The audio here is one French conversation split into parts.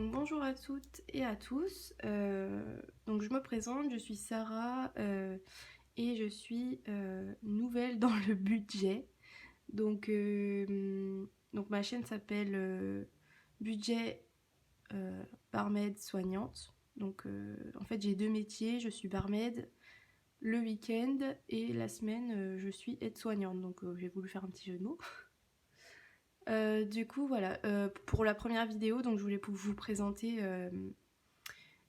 Donc bonjour à toutes et à tous. Donc je me présente, je suis Sarah et je suis nouvelle dans le budget. Donc ma chaîne s'appelle Budget Barmaid Soignante. Donc en fait j'ai deux métiers, je suis barmaid le week-end et la semaine je suis aide-soignante. Donc j'ai voulu faire un petit jeu de mots. Du coup, voilà, pour la première vidéo, donc je voulais vous présenter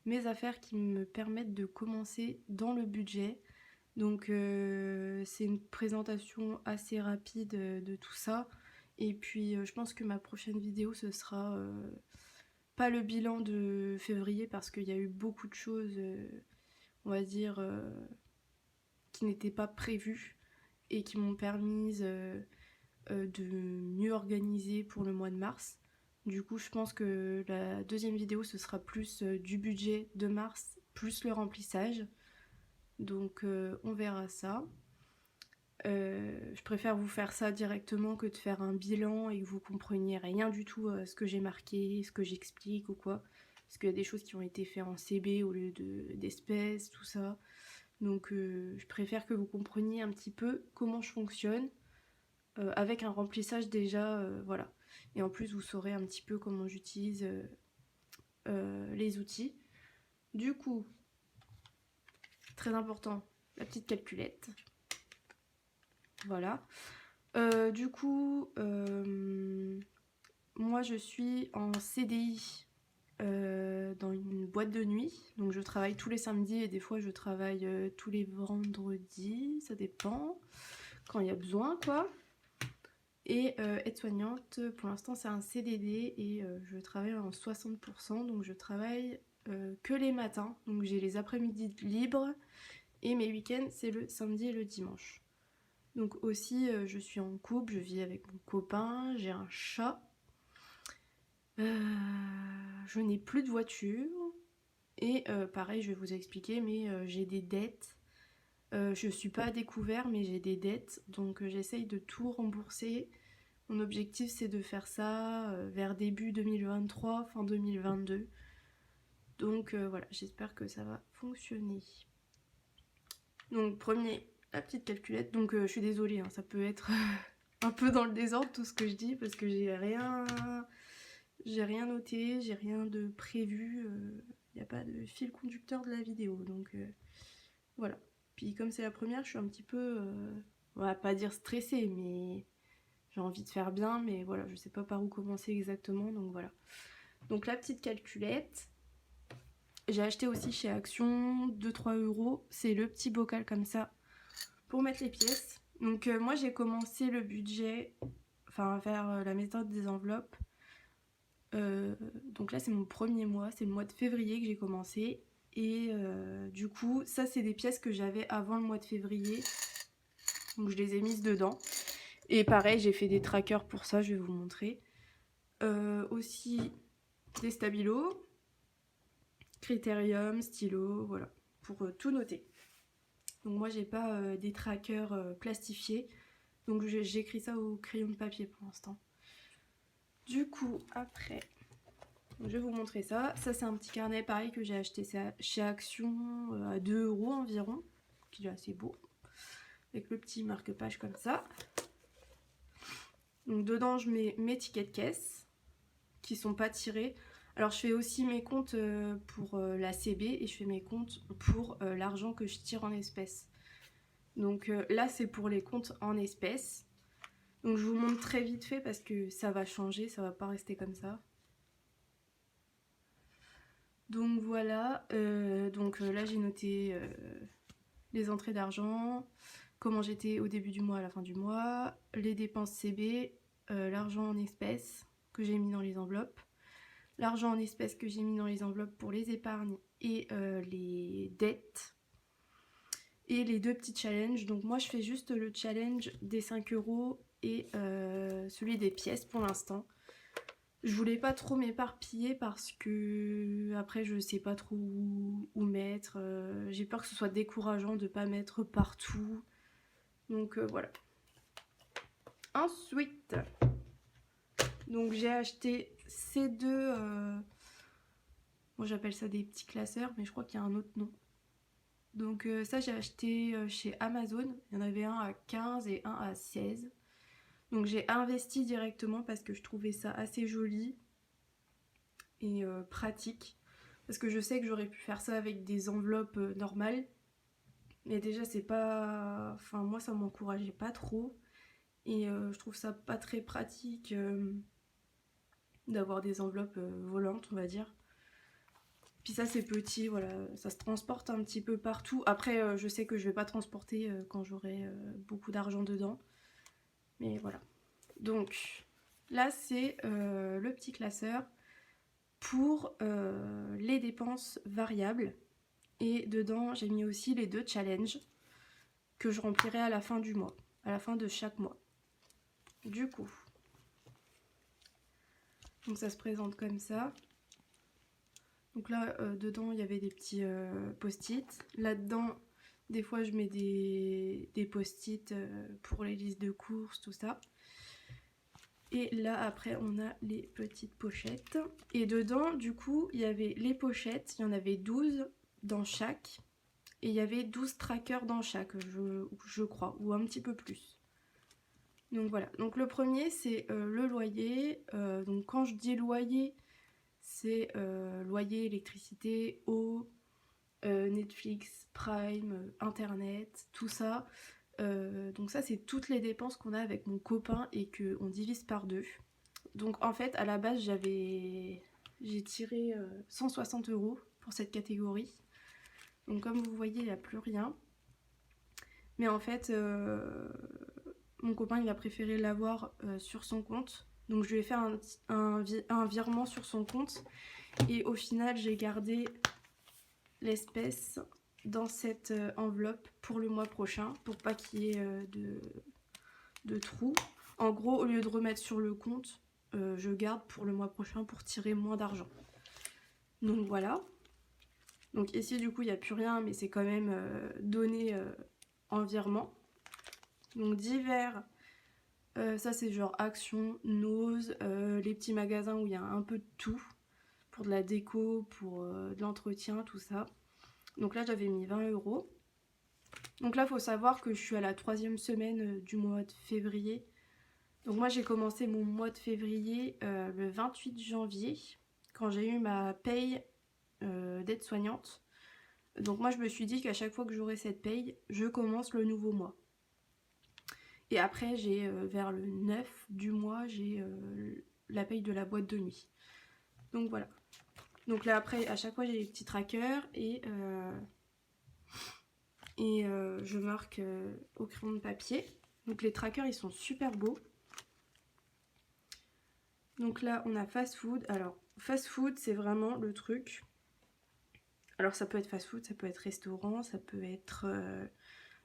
mes affaires qui me permettent de commencer dans le budget. Donc c'est une présentation assez rapide de tout ça. Et puis je pense que ma prochaine vidéo, ce sera pas le bilan de février parce qu'il y a eu beaucoup de choses, on va dire, qui n'étaient pas prévues et qui m'ont permis de mieux organiser pour le mois de mars. Du coup, je pense que la deuxième vidéo, ce sera plus du budget de mars, plus le remplissage. Donc, on verra ça. Je préfère vous faire ça directement que de faire un bilan et que vous compreniez rien du tout à ce que j'ai marqué, ce que j'explique ou quoi. Parce qu'il y a des choses qui ont été faites en CB au lieu d'espèces, tout ça. Donc, je préfère que vous compreniez un petit peu comment je fonctionne. Avec un remplissage déjà, voilà. Et en plus, vous saurez un petit peu comment j'utilise les outils. Du coup, très important, la petite calculette. Voilà. Du coup, moi je suis en CDI dans une boîte de nuit. Donc je travaille tous les samedis et des fois je travaille tous les vendredis, ça dépend, quand il y a besoin quoi. Et aide-soignante, pour l'instant c'est un CDD et je travaille en 60%, donc je travaille que les matins, donc j'ai les après-midi libres et mes week-ends c'est le samedi et le dimanche. Donc aussi je suis en couple, je vis avec mon copain, j'ai un chat, je n'ai plus de voiture et pareil je vais vous expliquer mais j'ai des dettes. Je suis pas à découvert mais j'ai des dettes donc j'essaye de tout rembourser. Mon objectif c'est de faire ça vers début 2023, fin 2022. Donc voilà, j'espère que ça va fonctionner. Donc premier, la petite calculette. Donc je suis désolée, hein, ça peut être un peu dans le désordre tout ce que je dis parce que j'ai rien noté, j'ai rien de prévu. Il n'y a pas de fil conducteur de la vidéo. Donc voilà. Puis comme c'est la première, je suis un petit peu, on va pas dire stressée, mais j'ai envie de faire bien, mais voilà, je sais pas par où commencer exactement, donc voilà. Donc la petite calculette, j'ai acheté aussi chez Action 2-3 euros, c'est le petit bocal comme ça pour mettre les pièces. Donc moi j'ai commencé le budget, enfin à faire la méthode des enveloppes. Donc là c'est mon premier mois, c'est le mois de février que j'ai commencé. Et du coup ça c'est des pièces que j'avais avant le mois de février, donc je les ai mises dedans. Et pareil j'ai fait des trackers pour ça, je vais vous montrer. Aussi des stabilos, critérium, stylo, voilà, pour tout noter. Donc moi j'ai pas des trackers plastifiés, donc j'écris ça au crayon de papier pour l'instant. Du coup après, je vais vous montrer ça. Ça c'est un petit carnet pareil que j'ai acheté chez Action à 2 euros environ, qui est assez beau, avec le petit marque-page comme ça. Donc dedans je mets mes tickets de caisse qui sont pas tirés. Alors je fais aussi mes comptes pour la CB et je fais mes comptes pour l'argent que je tire en espèces. Donc là c'est pour les comptes en espèces. Donc je vous montre très vite fait parce que ça va changer, ça va pas rester comme ça. Donc voilà, là j'ai noté les entrées d'argent, comment j'étais au début du mois, à la fin du mois, les dépenses CB, l'argent en espèces que j'ai mis dans les enveloppes, l'argent en espèces que j'ai mis dans les enveloppes pour les épargnes et les dettes. Et les deux petits challenges. Donc moi je fais juste le challenge des 5 euros et celui des pièces pour l'instant. Je voulais pas trop m'éparpiller parce que après je sais pas trop où mettre. J'ai peur que ce soit décourageant de pas mettre partout. Donc voilà. Ensuite, donc j'ai acheté ces deux Moi j'appelle ça des petits classeurs, mais je crois qu'il y a un autre nom. Donc ça j'ai acheté chez Amazon. Il y en avait un à 15 et un à 16. Donc j'ai investi directement parce que je trouvais ça assez joli et pratique. Parce que je sais que j'aurais pu faire ça avec des enveloppes normales. Mais déjà c'est pas... Enfin moi ça m'encourageait pas trop. Et je trouve ça pas très pratique d'avoir des enveloppes volantes on va dire. Puis ça c'est petit, voilà, ça se transporte un petit peu partout. Après je sais que je vais pas transporter quand j'aurai beaucoup d'argent dedans. Mais voilà. Donc là c'est le petit classeur pour les dépenses variables. Et dedans j'ai mis aussi les 2 challenges que je remplirai à la fin du mois, à la fin de chaque mois. Du coup, donc ça se présente comme ça. Donc là, dedans, il y avait des petits post-it. Là-dedans, des fois, je mets des post-it pour les listes de courses, tout ça. Et là, après, on a les petites pochettes. Et dedans, du coup, il y avait les pochettes. Il y en avait 12 dans chaque. Et il y avait 12 trackers dans chaque, je crois, ou un petit peu plus. Donc voilà. Donc le premier, c'est le loyer. Donc quand je dis loyer, c'est loyer, électricité, eau, Netflix, Prime, Internet, tout ça. Donc ça, c'est toutes les dépenses qu'on a avec mon copain et qu'on divise par 2. Donc en fait, à la base, j'ai tiré 160 € pour cette catégorie. Donc comme vous voyez, il n'y a plus rien. Mais en fait, mon copain, il a préféré l'avoir sur son compte. Donc je lui ai fait un virement sur son compte. Et au final, j'ai gardé l'espèce dans cette enveloppe pour le mois prochain, pour pas qu'il y ait de trous. En gros, au lieu de remettre sur le compte, je garde pour le mois prochain pour tirer moins d'argent. Donc voilà. Donc ici, du coup, il n'y a plus rien, mais c'est quand même donné en virement. Donc divers, ça c'est genre Action, Nose, les petits magasins où il y a un peu de tout, pour de la déco, pour de l'entretien, tout ça. Donc là j'avais mis 20 €. Donc là il faut savoir que je suis à la 3e semaine du mois de février. Donc moi j'ai commencé mon mois de février le 28 janvier, quand j'ai eu ma paye d'aide-soignante. Donc moi je me suis dit qu'à chaque fois que j'aurai cette paye, je commence le nouveau mois. Et après, j'ai vers le 9 du mois, j'ai la paye de la boîte de nuit. Donc voilà. Donc là après, à chaque fois, j'ai les petits trackers et je marque au crayon de papier. Donc les trackers, ils sont super beaux. Donc là, on a fast food. Alors, fast food, c'est vraiment le truc. Alors ça peut être fast food, ça peut être restaurant, ça peut être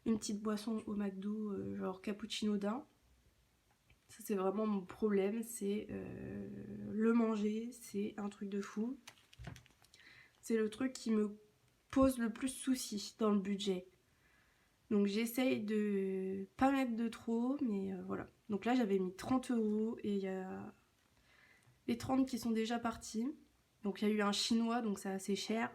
une petite boisson au McDo, genre cappuccino d'un. Ça c'est vraiment mon problème, c'est le manger, c'est un truc de fou. C'est le truc qui me pose le plus de soucis dans le budget. Donc j'essaye de pas mettre de trop, mais voilà. Donc là j'avais mis 30 € et il y a les 30 qui sont déjà partis. Donc il y a eu un chinois, donc c'est assez cher.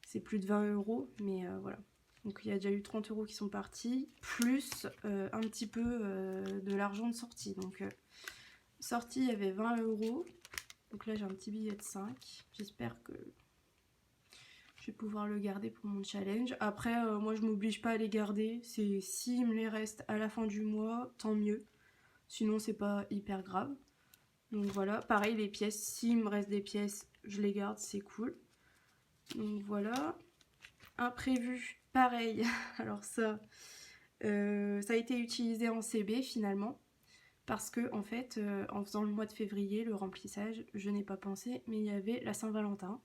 C'est plus de 20 €, mais voilà. Donc il y a déjà eu 30 € qui sont partis, plus un petit peu de l'argent de sortie. Donc sortie, il y avait 20 €. Donc là j'ai un petit billet de 5. J'espère que je vais pouvoir le garder pour mon challenge. Après moi je m'oblige pas à les garder. C'est s'il me les reste à la fin du mois, tant mieux. Sinon c'est pas hyper grave. Donc voilà, pareil les pièces, s'il me reste des pièces, je les garde, c'est cool. Donc voilà. Imprévu, pareil. Alors ça a été utilisé en CB finalement. Parce que en fait, en faisant le mois de février, le remplissage, je n'ai pas pensé, mais il y avait la Saint-Valentin.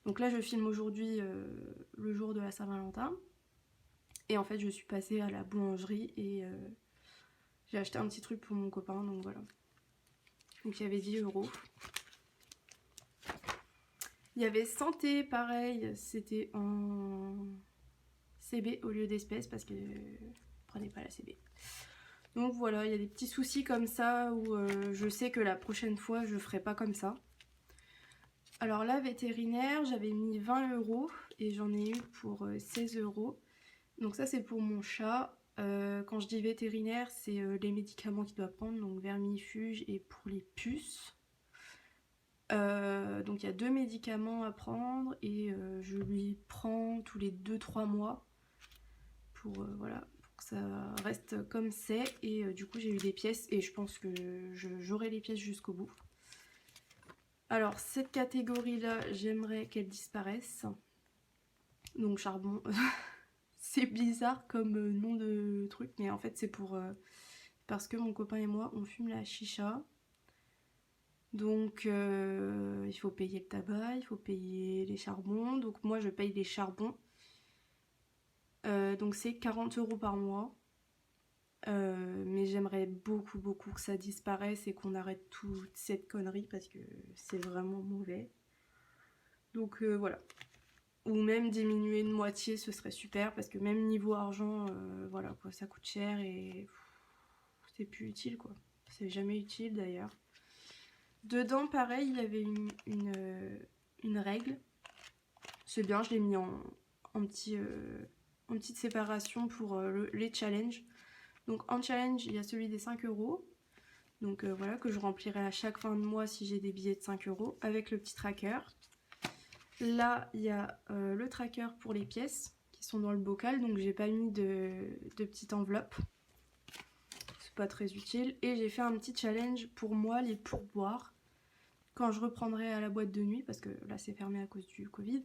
Donc là, je filme aujourd'hui le jour de la Saint-Valentin. Et en fait, je suis passée à la boulangerie et j'ai acheté un petit truc pour mon copain, donc voilà. Donc il y avait 10 €. Il y avait santé, pareil, c'était en CB au lieu d'espèces parce que je prenais pas la CB. Donc voilà, il y a des petits soucis comme ça où je sais que la prochaine fois je ferai pas comme ça. Alors là, vétérinaire, j'avais mis 20 € et j'en ai eu pour 16 €. Donc ça, c'est pour mon chat. Quand je dis vétérinaire, c'est les médicaments qu'il doit prendre, donc vermifuge et pour les puces. Donc il y a 2 médicaments à prendre et je lui prends tous les 2-3 mois pour, voilà, pour que ça reste comme c'est. Et du coup, j'ai eu des pièces et je pense que j'aurai les pièces jusqu'au bout. Alors cette catégorie-là, j'aimerais qu'elle disparaisse. Donc charbon, c'est bizarre comme nom de truc, mais en fait c'est pour parce que mon copain et moi on fume la chicha. Donc il faut payer le tabac, il faut payer les charbons. Donc moi je paye les charbons. Donc c'est 40 € par mois. Mais j'aimerais beaucoup que ça disparaisse et qu'on arrête toute cette connerie parce que c'est vraiment mauvais. Donc voilà. Ou même diminuer de moitié, ce serait super parce que même niveau argent, voilà quoi, ça coûte cher et c'est plus utile quoi. C'est jamais utile d'ailleurs. Dedans, pareil, il y avait une règle. C'est bien, je l'ai mis en petite séparation pour les challenges. Donc en challenge, il y a celui des 5 €. Donc voilà, que je remplirai à chaque fin de mois si j'ai des billets de 5 € avec le petit tracker. Là, il y a le tracker pour les pièces qui sont dans le bocal, donc j'ai pas mis de petite enveloppe. C'est pas très utile. Et j'ai fait un petit challenge pour moi, les pourboires. Quand je reprendrai à la boîte de nuit, parce que là c'est fermé à cause du Covid,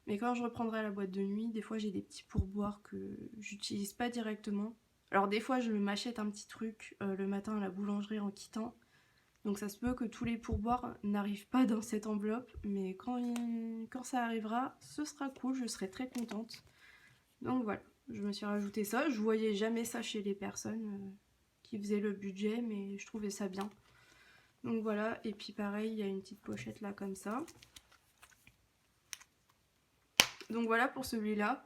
mais quand je reprendrai à la boîte de nuit, des fois j'ai des petits pourboires que j'utilise pas directement. Alors des fois je m'achète un petit truc le matin à la boulangerie en quittant. Donc ça se peut que tous les pourboires n'arrivent pas dans cette enveloppe, mais quand ça arrivera, ce sera cool, je serai très contente. Donc voilà, je me suis rajouté ça. Je voyais jamais ça chez les personnes qui faisaient le budget, mais je trouvais ça bien. Donc voilà, et puis pareil, il y a une petite pochette là comme ça. Donc voilà pour celui-là.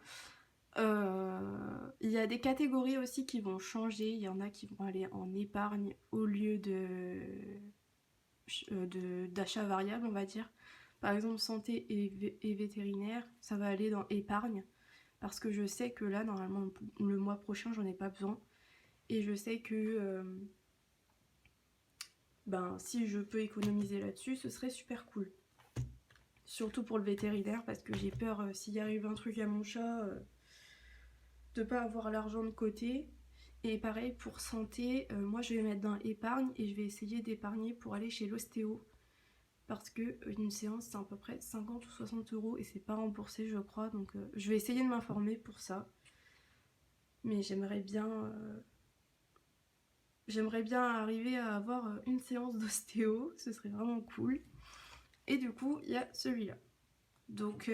Il y a des catégories aussi qui vont changer. Il y en a qui vont aller en épargne au lieu d'achat variable, on va dire. Par exemple, santé et vétérinaire, ça va aller dans épargne. Parce que je sais que là, normalement, le mois prochain, j'en ai pas besoin. Et je sais que si je peux économiser là-dessus, ce serait super cool. Surtout pour le vétérinaire, parce que j'ai peur, s'il arrive un truc à mon chat, de pas avoir l'argent de côté. Et pareil pour santé, moi je vais mettre dans épargne et je vais essayer d'épargner pour aller chez l'ostéo. Parce que une séance c'est à peu près 50 ou 60 € et c'est pas remboursé je crois. Donc je vais essayer de m'informer pour ça. Mais j'aimerais bien arriver à avoir une séance d'ostéo, ce serait vraiment cool. Et du coup il y a celui-là. Donc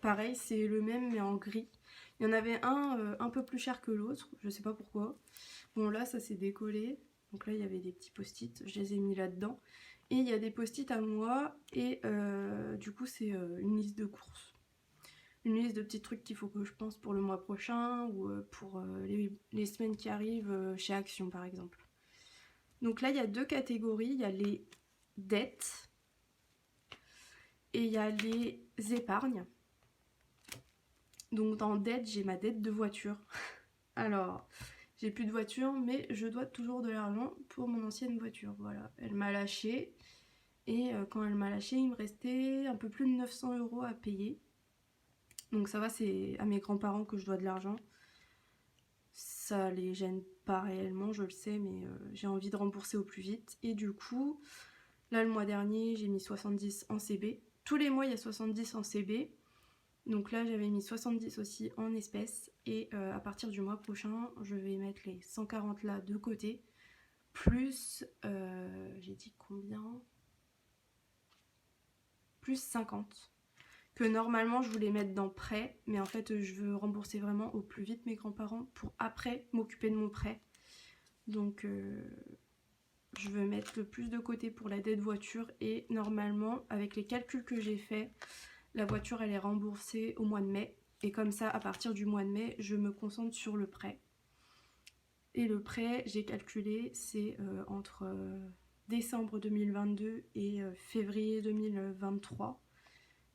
pareil c'est le même mais en gris. Il y en avait un peu plus cher que l'autre, je sais pas pourquoi. Bon là ça s'est décollé, donc là il y avait des petits post-it, je les ai mis là-dedans. Et il y a des post-it à moi et du coup c'est une liste de courses. Une liste de petits trucs qu'il faut que je pense pour le mois prochain ou pour les semaines qui arrivent chez Action par exemple. Donc là il y a 2 catégories, il y a les dettes et il y a les épargnes. Donc dans dette j'ai ma dette de voiture. Alors j'ai plus de voiture mais je dois toujours de l'argent pour mon ancienne voiture. Voilà, elle m'a lâché et quand elle m'a lâché il me restait un peu plus de 900 € à payer. Donc ça va, c'est à mes grands-parents que je dois de l'argent. Ça les gêne pas réellement, je le sais, mais j'ai envie de rembourser au plus vite. Et du coup, là le mois dernier j'ai mis 70 en CB. Tous les mois il y a 70 en CB. Donc là j'avais mis 70 aussi en espèces. Et à partir du mois prochain, je vais mettre les 140 là de côté. Plus, j'ai dit combien ? Plus 50. Que normalement je voulais mettre dans prêt. Mais en fait je veux rembourser vraiment au plus vite mes grands-parents pour après m'occuper de mon prêt. Donc je veux mettre le plus de côté pour la dette voiture. Et normalement avec les calculs que j'ai fait, la voiture elle est remboursée au mois de mai. Et comme ça à partir du mois de mai je me concentre sur le prêt. Et le prêt j'ai calculé c'est entre décembre 2022 et février 2023.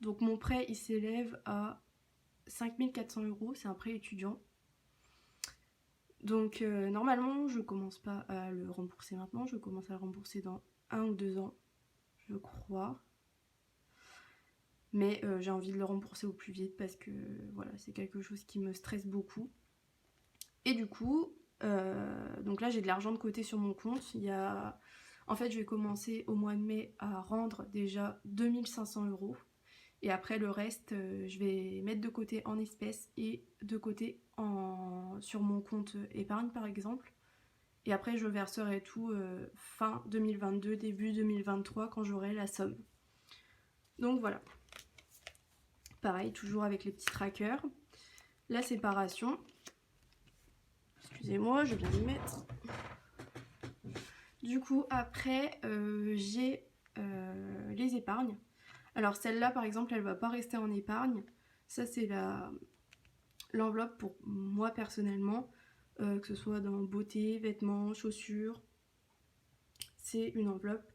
Donc mon prêt il s'élève à 5 400 €, c'est un prêt étudiant. Donc normalement je commence pas à le rembourser maintenant, je commence à le rembourser dans 1 ou 2 ans, je crois. Mais j'ai envie de le rembourser au plus vite parce que voilà, c'est quelque chose qui me stresse beaucoup. Et du coup, donc là j'ai de l'argent de côté sur mon compte. En fait, je vais commencer au mois de mai à rendre déjà 2500 €. Et après le reste, je vais mettre de côté en espèces et de côté sur mon compte épargne par exemple. Et après je verserai tout fin 2022, début 2023 quand j'aurai la somme. Donc voilà. Pareil, toujours avec les petits trackers. La séparation. Excusez-moi, je viens d'y mettre. Du coup, après, j'ai les épargnes. Alors celle-là, par exemple, elle va pas rester en épargne. Ça, c'est l'enveloppe pour moi personnellement, que ce soit dans beauté, vêtements, chaussures. C'est une enveloppe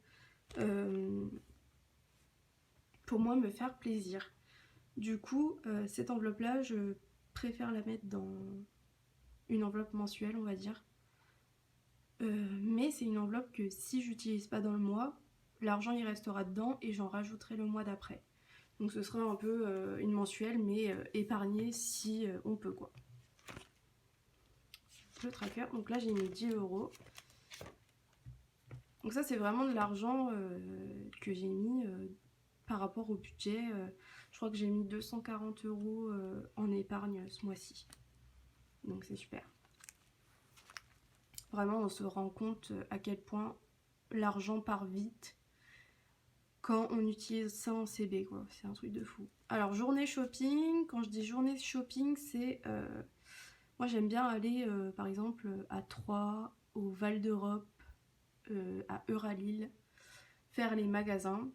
pour moi me faire plaisir. Du coup, cette enveloppe-là, je préfère la mettre dans une enveloppe mensuelle, on va dire. Mais c'est une enveloppe que si j'utilise pas dans le mois, l'argent il restera dedans et j'en rajouterai le mois d'après. Donc ce sera un peu une mensuelle, mais épargnée si on peut quoi. Le tracker, donc là j'ai mis 10 €. Donc ça c'est vraiment de l'argent que j'ai mis par rapport au budget. Je crois que j'ai mis 240 € en épargne ce mois-ci. Donc c'est super. Vraiment on se rend compte à quel point l'argent part vite quand on utilise ça en CB quoi, c'est un truc de fou. Alors journée shopping, quand je dis journée shopping, c'est moi j'aime bien aller par exemple à Troyes, au Val d'Europe, à Euralille, faire les magasins.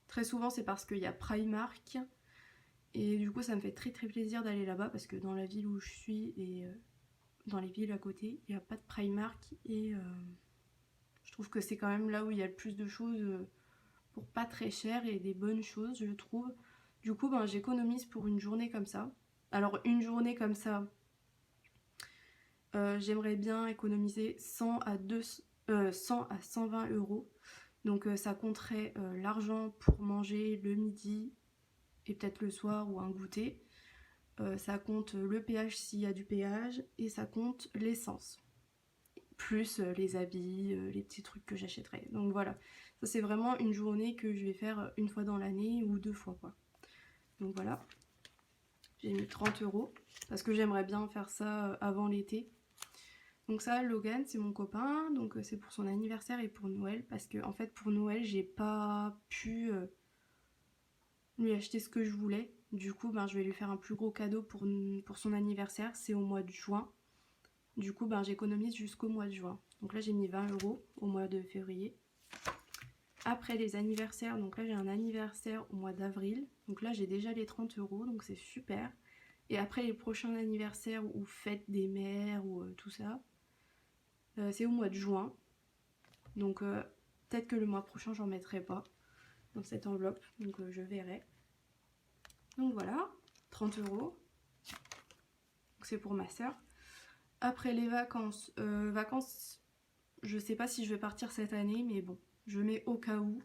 Très souvent c'est parce qu'il y a Primark et du coup ça me fait très très plaisir d'aller là-bas parce que dans la ville où je suis et dans les villes à côté, il n'y a pas de Primark et je trouve que c'est quand même là où il y a le plus de choses pour pas très cher et des bonnes choses je trouve. Du coup ben, j'économise pour une journée comme ça. Alors une journée comme ça, j'aimerais bien économiser 100 à 120 €. Donc ça compterait l'argent pour manger le midi et peut-être le soir ou un goûter. Ça compte le péage s'il y a du péage et ça compte l'essence. Plus les habits, les petits trucs que j'achèterais. Donc voilà, ça c'est vraiment une journée que je vais faire une fois dans l'année ou 2 fois quoi. Donc voilà, j'ai mis 30 € parce que j'aimerais bien faire ça avant l'été. Donc ça, Logan, c'est mon copain, donc c'est pour son anniversaire et pour Noël, parce que en fait pour Noël, j'ai pas pu lui acheter ce que je voulais. Du coup, ben, je vais lui faire un plus gros cadeau pour son anniversaire, c'est au mois de juin. Du coup, ben, j'économise jusqu'au mois de juin. Donc là, j'ai mis 20 € au mois de février. Après les anniversaires, donc là j'ai un anniversaire au mois d'avril. Donc là j'ai déjà les 30 €, donc c'est super. Et après les prochains anniversaires ou fêtes des mères ou tout ça, c'est au mois de juin. Donc peut-être que le mois prochain j'en mettrai pas dans cette enveloppe. Donc je verrai. Donc voilà, 30 €. Donc c'est pour ma soeur. Après les vacances, je sais pas si je vais partir cette année, mais bon, je mets au cas où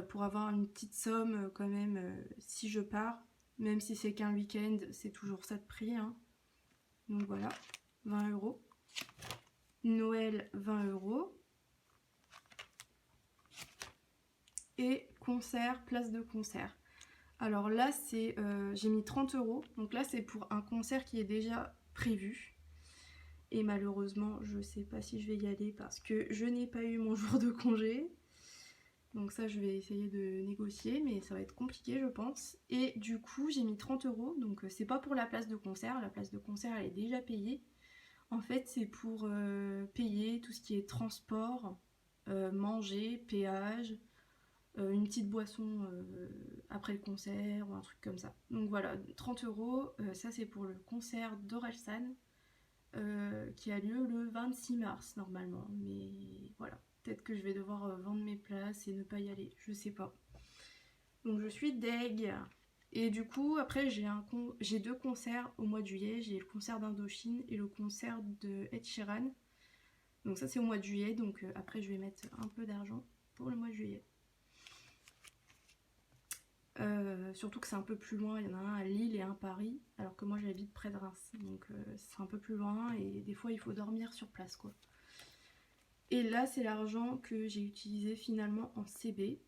pour avoir une petite somme quand même si je pars. Même si c'est qu'un week-end, c'est toujours ça de prix. Hein. Donc voilà, 20 €. Noël, 20 €. Et concert, place de concert. Alors là, j'ai mis 30 €. Donc là, c'est pour un concert qui est déjà prévu. Et malheureusement, je sais pas si je vais y aller parce que je n'ai pas eu mon jour de congé. Donc ça, je vais essayer de négocier, mais ça va être compliqué, je pense. Et du coup, j'ai mis 30 €. Donc c'est pas pour la place de concert. La place de concert, elle est déjà payée. En fait, c'est pour payer tout ce qui est transport, manger, péage, une petite boisson après le concert ou un truc comme ça. Donc voilà, 30 €. Ça, c'est pour le concert d'Orelsan qui a lieu le 26 mars normalement. Mais voilà, Peut-être que je vais devoir vendre mes places et ne pas y aller, je sais pas. Donc je suis deg. Et du coup, après, j'ai 2 concerts au mois de juillet. J'ai le concert d'Indochine et le concert de Ed Sheeran. Donc ça, c'est au mois de juillet. Donc après, je vais mettre un peu d'argent pour le mois de juillet. Surtout que c'est un peu plus loin. Il y en a un à Lille et un à Paris. Alors que moi, j'habite près de Reims. Donc c'est un peu plus loin. Et des fois, il faut dormir sur place, quoi. Et là, c'est l'argent que j'ai utilisé finalement en CB.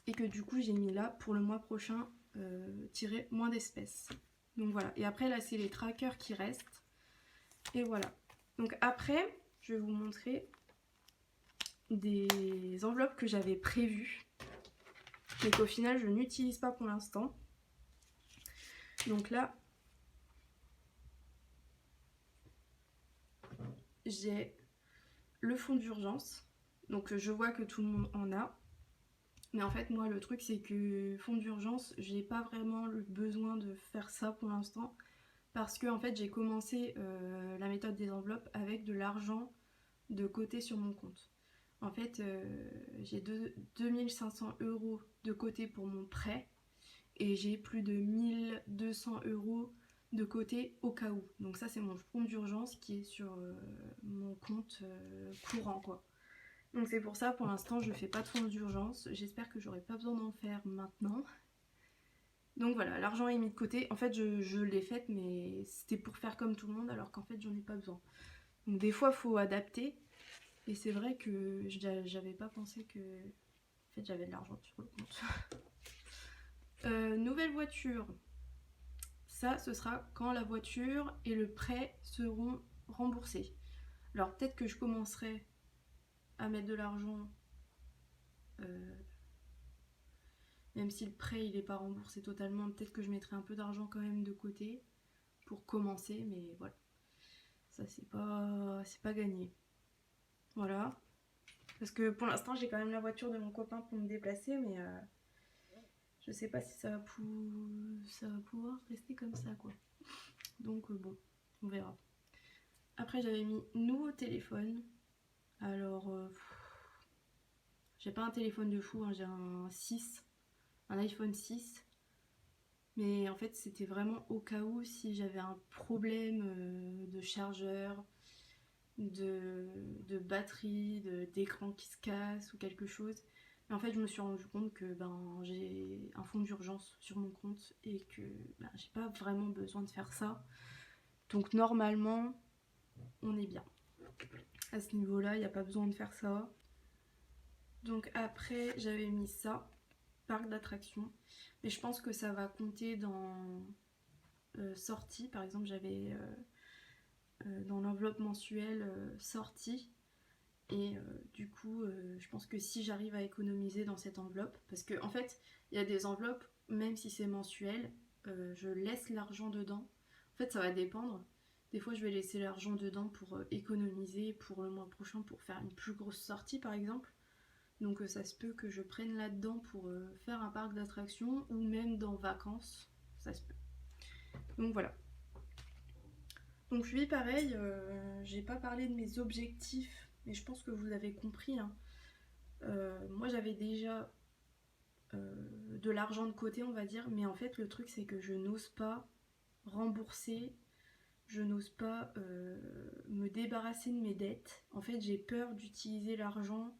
Et que du coup, j'ai mis là pour le mois prochain. Tirer moins d'espèces. Donc voilà. Et après, là, c'est les trackers qui restent. Et voilà. Donc après, je vais vous montrer des enveloppes que j'avais prévues, mais qu'au final, je n'utilise pas pour l'instant. Donc là, j'ai le fonds d'urgence. Donc je vois que tout le monde en a. Mais en fait, moi, le truc, c'est que fonds d'urgence, j'ai pas vraiment le besoin de faire ça pour l'instant. Parce que, en fait, j'ai commencé la méthode des enveloppes avec de l'argent de côté sur mon compte. En fait, j'ai 2500 € de côté pour mon prêt. Et j'ai plus de 1200 € de côté au cas où. Donc ça, c'est mon fonds d'urgence qui est sur mon compte courant, quoi. Donc c'est pour ça, pour l'instant, je fais pas de fonds d'urgence. J'espère que j'aurai pas besoin d'en faire maintenant. Donc voilà, l'argent est mis de côté. En fait, je l'ai faite, mais c'était pour faire comme tout le monde, alors qu'en fait, j'en ai pas besoin. Donc des fois, il faut adapter. Et c'est vrai que j'avais pas pensé que en fait, j'avais de l'argent sur le compte. Nouvelle voiture. Ça, ce sera quand la voiture et le prêt seront remboursés. Alors peut-être que je commencerai à mettre de l'argent, même si le prêt il n'est pas remboursé totalement, peut-être que je mettrai un peu d'argent quand même de côté pour commencer, mais voilà. Ça c'est pas gagné. Voilà. Parce que pour l'instant j'ai quand même la voiture de mon copain pour me déplacer, mais je sais pas si ça va pouvoir rester comme ça, quoi. Donc bon, on verra. Après j'avais mis nouveau téléphone. Alors j'ai pas un téléphone de fou, hein, j'ai un iPhone 6. Mais en fait c'était vraiment au cas où si j'avais un problème de chargeur, de batterie, d'écran qui se casse ou quelque chose. Mais en fait je me suis rendu compte que j'ai un fonds d'urgence sur mon compte et que j'ai pas vraiment besoin de faire ça. Donc normalement on est bien. À ce niveau-là, il n'y a pas besoin de faire ça. Donc après j'avais mis ça, parc d'attractions. Mais je pense que ça va compter dans sortie. Par exemple j'avais dans l'enveloppe mensuelle sortie. Et du coup je pense que si j'arrive à économiser dans cette enveloppe, parce que en fait il y a des enveloppes, même si c'est mensuel, je laisse l'argent dedans. En fait ça va dépendre. Des fois je vais laisser l'argent dedans pour économiser pour le mois prochain pour faire une plus grosse sortie par exemple. Donc ça se peut que je prenne là-dedans pour faire un parc d'attractions ou même dans vacances, ça se peut. Donc voilà. Donc lui pareil, j'ai pas parlé de mes objectifs, mais je pense que vous avez compris, hein. Moi j'avais déjà de l'argent de côté on va dire, mais en fait le truc c'est que je n'ose pas rembourser, je n'ose pas me débarrasser de mes dettes. En fait j'ai peur d'utiliser l'argent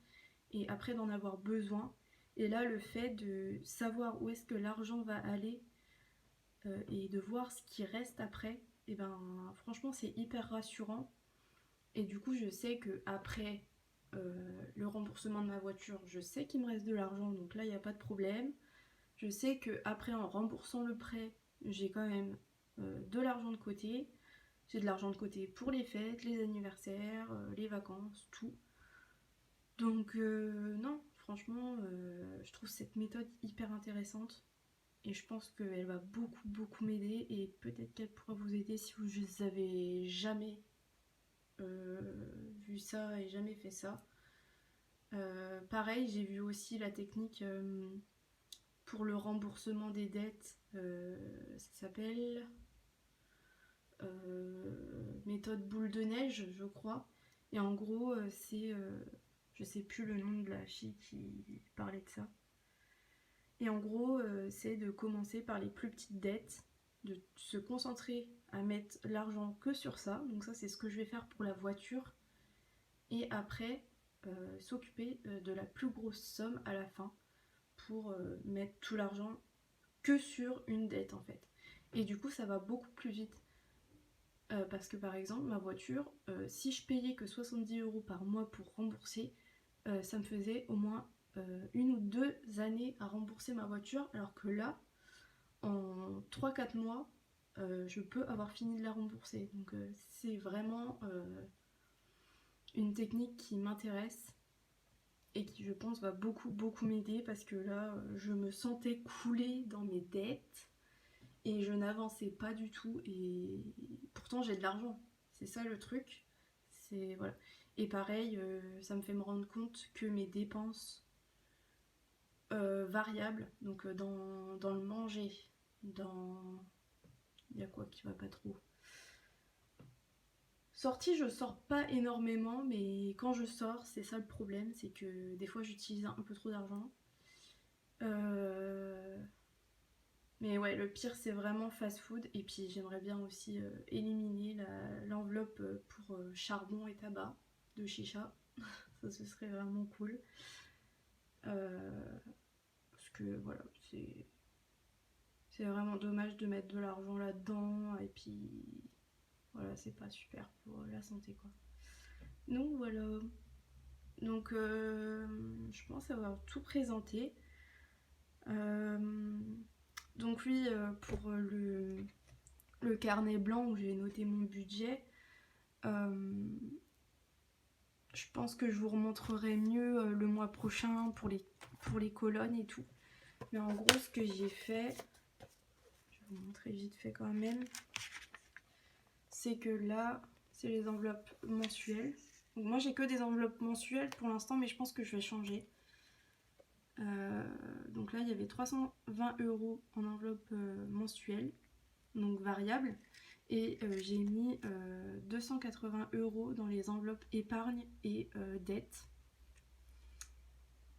et après d'en avoir besoin. Et là le fait de savoir où est-ce que l'argent va aller et de voir ce qui reste après, et franchement c'est hyper rassurant. Et du coup je sais que après le remboursement de ma voiture, je sais qu'il me reste de l'argent, donc là il n'y a pas de problème. Je sais que après en remboursant le prêt, j'ai quand même de l'argent de côté. J'ai de l'argent de côté pour les fêtes, les anniversaires, les vacances, tout. Donc non, franchement, je trouve cette méthode hyper intéressante. Et je pense qu'elle va beaucoup m'aider. Et peut-être qu'elle pourra vous aider si vous avez jamais vu ça et jamais fait ça. Pareil, j'ai vu aussi la technique pour le remboursement des dettes. Ça s'appelle méthode boule de neige, je crois. Et en gros, c'est Je sais plus le nom de la fille qui parlait de ça. Et en gros, c'est de commencer par les plus petites dettes, de se concentrer à mettre l'argent que sur ça. Donc ça, c'est ce que je vais faire pour la voiture. Et après, s'occuper de la plus grosse somme à la fin pour mettre tout l'argent que sur une dette en fait. Et du coup, ça va beaucoup plus vite. Parce que par exemple, ma voiture, si je payais que 70 € par mois pour rembourser, ça me faisait au moins 1 ou 2 années à rembourser ma voiture, alors que là, en 3 4 mois, je peux avoir fini de la rembourser. Donc c'est vraiment une technique qui m'intéresse et qui je pense va beaucoup m'aider parce que là je me sentais couler dans mes dettes et je n'avançais pas du tout et pourtant j'ai de l'argent. C'est ça le truc. C'est voilà. Et pareil, ça me fait me rendre compte que mes dépenses variables, donc dans le manger, dans... Il y a quoi qui va pas trop. Sortie, je sors pas énormément, mais quand je sors, c'est ça le problème, c'est que des fois j'utilise un peu trop d'argent. Mais ouais, le pire c'est vraiment fast food. Et puis j'aimerais bien aussi éliminer l'enveloppe pour charbon et tabac de chicha. Ça ce serait vraiment cool. Parce que voilà, c'est vraiment dommage de mettre de l'argent là-dedans. Et puis voilà, c'est pas super pour la santé quoi. Donc voilà. Donc je pense avoir tout présenté. Donc oui, pour le carnet blanc où j'ai noté mon budget, je pense que je vous remontrerai mieux le mois prochain pour les colonnes et tout. Mais en gros, ce que j'ai fait, je vais vous montrer vite fait quand même, c'est que là, c'est les enveloppes mensuelles. Donc moi, j'ai que des enveloppes mensuelles pour l'instant, mais je pense que je vais changer. Donc là, il y avait 320 € en enveloppe mensuelle, donc variable. Et j'ai mis 280 € dans les enveloppes épargne et dette.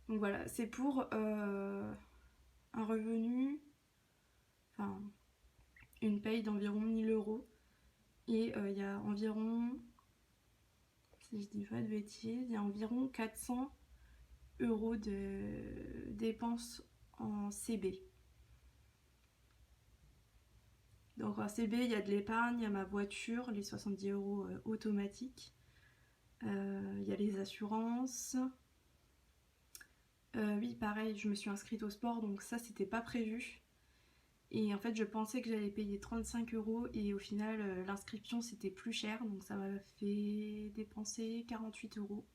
Donc voilà, c'est pour un revenu, enfin une paye d'environ 1000 €. Et il y a environ, si je dis pas de bêtises, il y a environ 400 € de dépenses en CB. Donc en CB, il y a de l'épargne, il y a ma voiture, les 70 € automatiques. Il y a les assurances. Oui, pareil, je me suis inscrite au sport, donc ça, c'était pas prévu. Et en fait, je pensais que j'allais payer 35 € et au final, l'inscription, c'était plus cher. Donc ça m'a fait dépenser 48 €.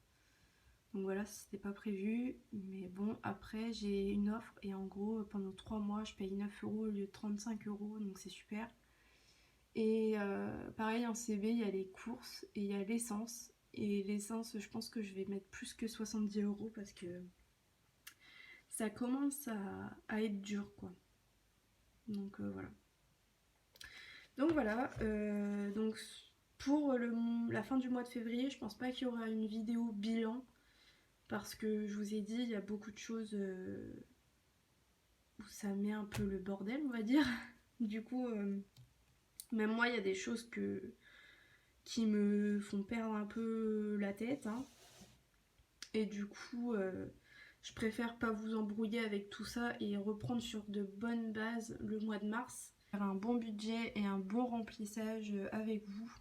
Donc voilà, c'était pas prévu. Mais bon, après, j'ai une offre et en gros, pendant 3 mois, je paye 9 € au lieu de 35 €. Donc c'est super. Et pareil, en CB, il y a les courses et il y a l'essence. Et l'essence, je pense que je vais mettre plus que 70 € parce que ça commence à être dur, quoi. Donc voilà. Donc voilà. Donc pour la fin du mois de février, je pense pas qu'il y aura une vidéo bilan parce que je vous ai dit, il y a beaucoup de choses où ça met un peu le bordel, on va dire. Du coup, même moi, il y a des choses qui me font perdre un peu la tête, hein. Et du coup, je préfère pas vous embrouiller avec tout ça et reprendre sur de bonnes bases le mois de mars. Faire un bon budget et un bon remplissage avec vous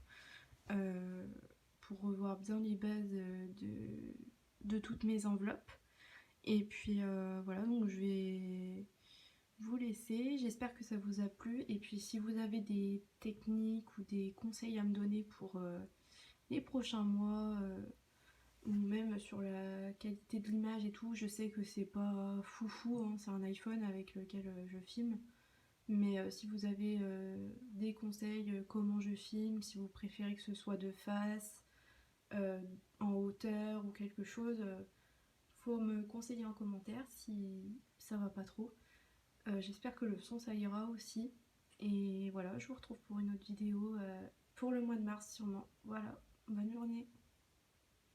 pour revoir bien les bases de toutes mes enveloppes. Et puis voilà, donc je vais vous laisser. J'espère que ça vous a plu. Et puis si vous avez des techniques ou des conseils à me donner pour les prochains mois, ou même sur la qualité de l'image et tout, je sais que c'est pas foufou, hein, c'est un iPhone avec lequel je filme. Mais si vous avez des conseils, comment je filme, si vous préférez que ce soit de face, en hauteur ou quelque chose, faut me conseiller en commentaire si ça va pas trop. J'espère que le son ça ira aussi. Et voilà, je vous retrouve pour une autre vidéo pour le mois de mars sûrement. Voilà, bonne journée.